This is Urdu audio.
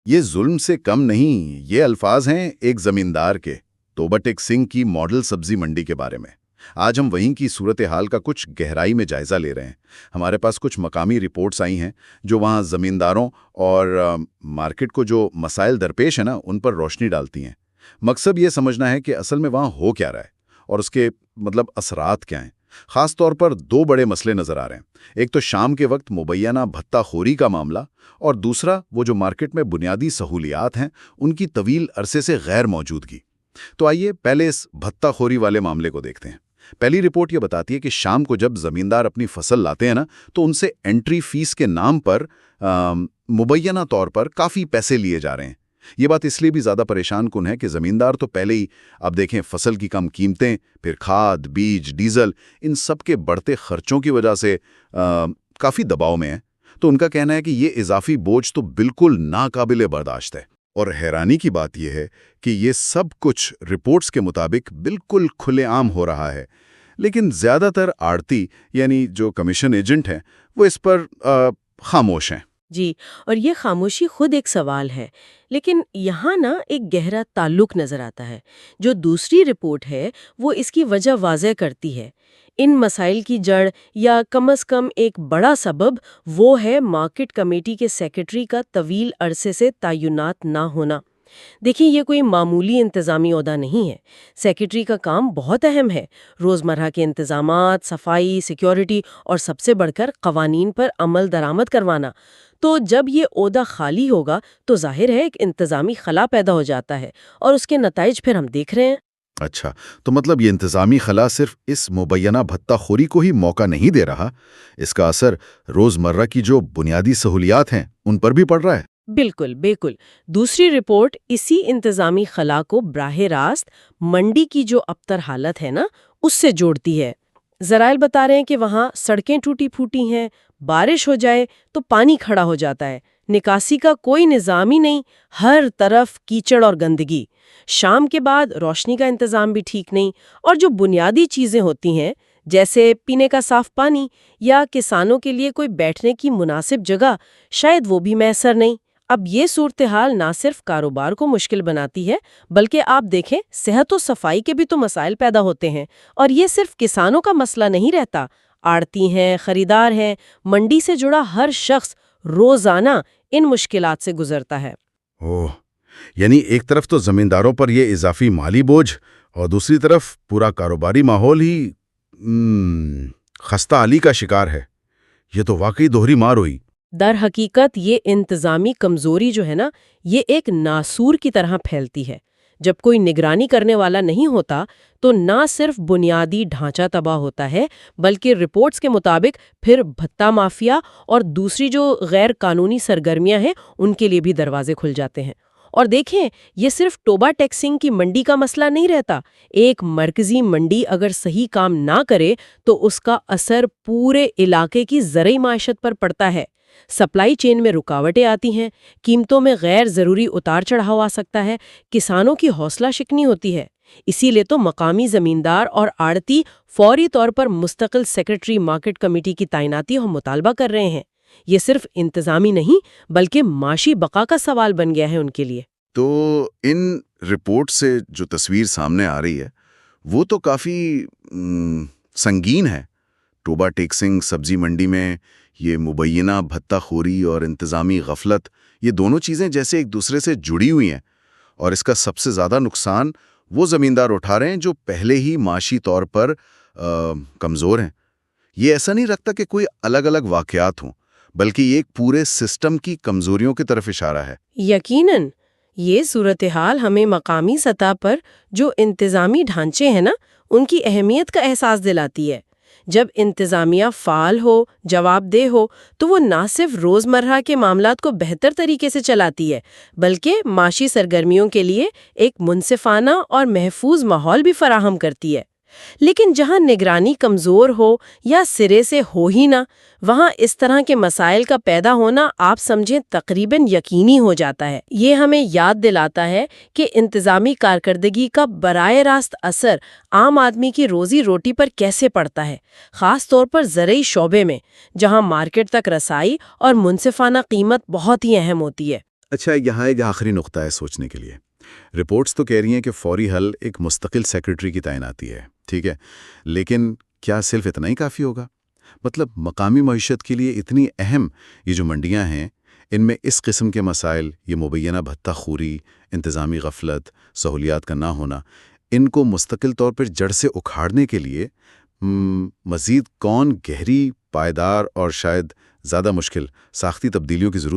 یہ ظلم سے کم نہیں، یہ الفاظ ہیں ایک زمیندار کے، توبہ ٹیک سنگھ کی ماڈل سبزی منڈی کے بارے میں۔ آج ہم وہیں کی صورتحال کا کچھ گہرائی میں جائزہ لے رہے ہیں۔ ہمارے پاس کچھ مقامی رپورٹس آئی ہیں جو وہاں زمینداروں اور مارکیٹ کو جو مسائل درپیش ہیں نا ان پر روشنی ڈالتی ہیں۔ مقصد یہ سمجھنا ہے کہ اصل میں وہاں ہو کیا رہا ہے اور اس کے اثرات کیا ہیں۔ خاص طور پر دو بڑے مسئلے نظر آ رہے ہیں، ایک تو شام کے وقت مبینہ بھتہ خوری کا معاملہ، اور دوسرا وہ جو مارکیٹ میں بنیادی سہولیات ہیں ان کی طویل عرصے سے غیر موجودگی۔ تو آئیے پہلے اس بھتہ خوری والے معاملے کو دیکھتے ہیں۔ پہلی رپورٹ یہ بتاتی ہے کہ شام کو جب زمیندار اپنی فصل لاتے ہیں نا تو ان سے انٹری فیس کے نام پر مبینہ طور پر کافی پیسے لیے جا رہے ہیں۔ یہ بات اس لیے بھی زیادہ پریشان کن ہے کہ زمیندار تو پہلے ہی اب دیکھیں فصل کی کم قیمتیں، پھر کھاد، بیج، ڈیزل، ان سب کے بڑھتے خرچوں کی وجہ سے کافی دباؤ میں ہیں۔ تو ان کا کہنا ہے کہ یہ اضافی بوجھ تو بالکل ناقابل برداشت ہے، اور حیرانی کی بات یہ ہے کہ یہ سب کچھ رپورٹس کے مطابق بالکل کھلے عام ہو رہا ہے، لیکن زیادہ تر آڑتی یعنی جو کمیشن ایجنٹ ہیں وہ اس پر خاموش ہیں۔ جی، اور یہ خاموشی خود ایک سوال ہے، لیکن یہاں ایک گہرا تعلق نظر آتا ہے۔ جو دوسری رپورٹ ہے وہ اس کی وجہ واضح کرتی ہے۔ ان مسائل کی جڑ یا کم از کم ایک بڑا سبب وہ ہے مارکیٹ کمیٹی کے سیکرٹری کا طویل عرصے سے تعینات نہ ہونا۔ دیکھیں، یہ کوئی معمولی انتظامی عہدہ نہیں ہے۔ سیکرٹری کا کام بہت اہم ہے، روزمرہ کے انتظامات، صفائی، سیکیورٹی اور سب سے بڑھ کر قوانین پر عمل درآمد کروانا۔ تو جب یہ عہدہ خالی ہوگا تو ظاہر ہے ایک انتظامی خلا پیدا ہو جاتا ہے، اور اس کے نتائج پھر ہم دیکھ رہے ہیں۔ اچھا، تو یہ انتظامی خلا صرف اس مبینہ بھتہ خوری کو ہی موقع نہیں دے رہا، اس کا اثر روزمرہ کی جو بنیادی سہولیات ہیں ان پر بھی پڑ رہا ہے۔ بالکل بالکل۔ دوسری رپورٹ اسی انتظامی خلا کو براہ راست منڈی کی جو ابتر حالت ہے اس سے جوڑتی ہے۔ ذرائع بتا رہے ہیں کہ وہاں سڑکیں ٹوٹی پھوٹی ہیں، بارش ہو جائے تو پانی کھڑا ہو جاتا ہے، نکاسی کا کوئی نظام ہی نہیں، ہر طرف کیچڑ اور گندگی۔ شام کے بعد روشنی کا انتظام بھی ٹھیک نہیں، اور جو بنیادی چیزیں ہوتی ہیں جیسے پینے کا صاف پانی یا کسانوں کے لیے کوئی بیٹھنے کی مناسب جگہ، شاید وہ بھی میسر نہیں۔ اب یہ صورتحال نہ صرف کاروبار کو مشکل بناتی ہے، بلکہ آپ دیکھیں صحت و صفائی کے بھی تو مسائل پیدا ہوتے ہیں، اور یہ صرف کسانوں کا مسئلہ نہیں رہتا۔ آڑتی ہیں، خریدار ہیں، منڈی سے جڑا ہر شخص روزانہ ان مشکلات سے گزرتا ہے۔ یعنی ایک طرف تو زمینداروں پر یہ اضافی مالی بوجھ، اور دوسری طرف پورا کاروباری ماحول ہی خستہ حالی کا شکار ہے۔ یہ تو واقعی دوہری مار ہوئی۔ در حقیقت یہ انتظامی کمزوری جو ہے یہ ایک ناسور کی طرح پھیلتی ہے۔ جب کوئی نگرانی کرنے والا نہیں ہوتا تو نہ صرف بنیادی ڈھانچہ تباہ ہوتا ہے، بلکہ رپورٹس کے مطابق پھر بھتہ مافیا اور دوسری جو غیر قانونی سرگرمیاں ہیں ان کے لیے بھی دروازے کھل جاتے ہیں۔ اور دیکھیں، یہ صرف توبہ ٹیک سنگھ کی منڈی کا مسئلہ نہیں رہتا۔ ایک مرکزی منڈی اگر صحیح کام نہ کرے تو اس کا اثر پورے علاقے کی زرعی معیشت پر پڑتا ہے۔ سپلائی چین میں رکاوٹیں آتی ہیں، قیمتوں میں غیر ضروری اتار چڑھاؤ آ سکتا ہے، کسانوں کی حوصلہ شکنی ہوتی ہے۔ اسی لیے تو مقامی زمیندار اور آڑتی فوری طور پر مستقل سیکرٹری مارکیٹ کمیٹی کی تعیناتی اور مطالبہ کر رہے ہیں۔ یہ صرف انتظامی نہیں بلکہ معاشی بقا کا سوال بن گیا ہے ان کے لیے۔ تو ان رپورٹ سے جو تصویر سامنے آ رہی ہے وہ تو کافی سنگین ہے۔ توبہ ٹیک سنگھ سبزی منڈی میں یہ مبینہ بھتہ خوری اور انتظامی غفلت، یہ دونوں چیزیں جیسے ایک دوسرے سے جڑی ہوئی ہیں، اور اس کا سب سے زیادہ نقصان وہ زمیندار اٹھا رہے ہیں جو پہلے ہی معاشی طور پر کمزور ہیں۔ یہ ایسا نہیں رکھتا کہ کوئی الگ الگ واقعات ہوں، بلکہ یہ ایک پورے سسٹم کی کمزوریوں کی طرف اشارہ ہے۔ یقیناً یہ صورتحال ہمیں مقامی سطح پر جو انتظامی ڈھانچے ہیں ان کی اہمیت کا احساس دلاتی ہے۔ جب انتظامیہ فعال ہو، جواب دہ ہو، تو وہ نہ صرف روزمرہ کے معاملات کو بہتر طریقے سے چلاتی ہے، بلکہ معاشی سرگرمیوں کے لیے ایک منصفانہ اور محفوظ ماحول بھی فراہم کرتی ہے۔ لیکن جہاں نگرانی کمزور ہو یا سرے سے ہو ہی نہ، وہاں اس طرح کے مسائل کا پیدا ہونا آپ سمجھیں تقریباً یقینی ہو جاتا ہے۔ یہ ہمیں یاد دلاتا ہے کہ انتظامی کارکردگی کا براہ راست اثر عام آدمی کی روزی روٹی پر کیسے پڑتا ہے، خاص طور پر زرعی شعبے میں، جہاں مارکیٹ تک رسائی اور منصفانہ قیمت بہت ہی اہم ہوتی ہے۔ اچھا، یہاں ایک آخری نقطہ ہے سوچنے کے لیے۔ رپورٹس تو کہہ رہی ہیں کہ فوری حل ایک مستقل سیکرٹری کی تعیناتی ہے، ٹھیک ہے، لیکن کیا صرف اتنا ہی کافی ہوگا؟ مطلب مقامی معیشت کے لیے اتنی اہم یہ جو منڈیاں ہیں، ان میں اس قسم کے مسائل، یہ مبینہ بھتہ خوری، انتظامی غفلت، سہولیات کا نہ ہونا، ان کو مستقل طور پر جڑ سے اکھاڑنے کے لیے مزید کون گہری، پائیدار اور شاید زیادہ مشکل ساختی تبدیلیوں کی ضرورت